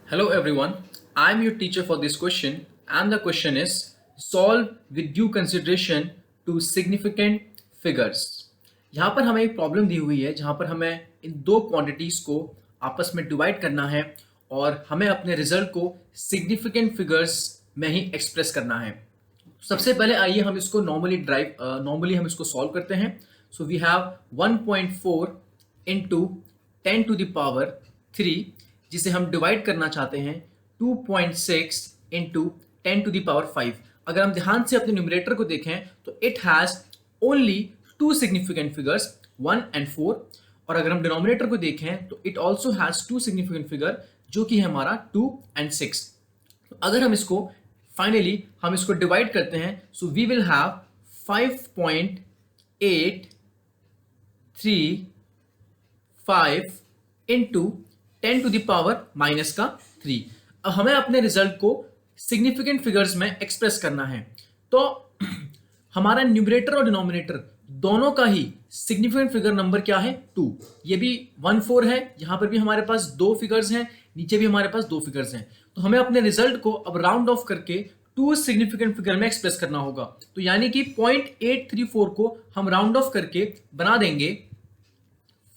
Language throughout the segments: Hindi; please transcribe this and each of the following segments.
Hello everyone, I am your teacher for this question and the question is solve with due consideration to significant figures। यहाँ पर हमें एक प्रॉब्लम दी हुई है जहाँ पर हमें इन दो क्वांटिटीज को आपस में डिवाइड करना है और हमें अपने रिजल्ट को सिग्निफिकेंट फिगर्स में ही एक्सप्रेस करना है। सबसे पहले आइए हम इसको नॉर्मली हम इसको सॉल्व करते हैं। So we have 1.4 into 10 to the power 3 जिसे हम डिवाइड करना चाहते हैं 2.6 इंटू 10 टू द पावर 5। अगर हम ध्यान से अपने न्यूमरेटर को देखें तो it has only two significant figures 1 and 4 और अगर हम डिनोमिनेटर को देखें तो it also has two significant figure जो कि है हमारा 2 एंड 6। अगर हम इसको फाइनली हम इसको डिवाइड करते हैं so we will have 5.835 into 10 to the power minus का 3। अब हमें अपने रिजल्ट को सिग्निफिकेंट फिगर्स में एक्सप्रेस करना है तो हमारा न्यूमरेटर और डिनोमिनेटर दोनों का ही सिग्निफिकेंट फिगर नंबर क्या है 2। ये भी 1 4 है, यहां पर भी हमारे पास दो फिगर्स हैं, नीचे भी हमारे पास दो फिगर्स हैं। तो हमें अपने रिजल्ट को अब राउंड ऑफ करके 2 सिग्निफिकेंट फिगर में एक्सप्रेस करना होगा। तो यानी कि 0.834 को हम राउंड ऑफ करके बना देंगे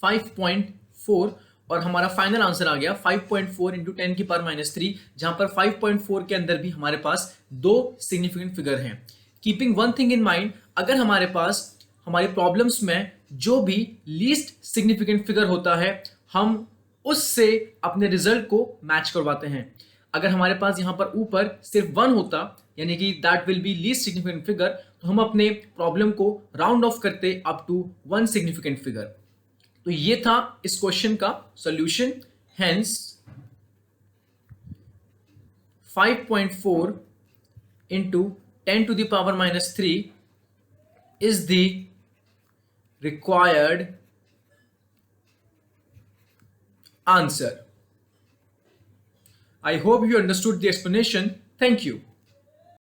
5.4 और हमारा फाइनल आंसर आ गया 5.4 इंटू 10 की पावर माइनस 3, जहां पर 5.4 के अंदर भी हमारे पास दो सिग्निफिकेंट फिगर हैं। Keeping one thing in mind, अगर हमारे पास हमारे प्रॉब्लम्स में जो भी लीस्ट सिग्निफिकेंट फिगर होता है हम उससे अपने रिजल्ट को मैच करवाते हैं। अगर हमारे पास यहाँ पर ऊपर सिर्फ 1 होता यानी कि that will be least significant figure, तो हम अपने प्रॉब्लम को राउंड ऑफ करते अप टू 1 सिग्निफिकेंट फिगर। तो ये था इस क्वेश्चन का solution. Hence 5.4 into 10 to the power minus 3 is the required answer. I hope you understood the explanation. Thank you.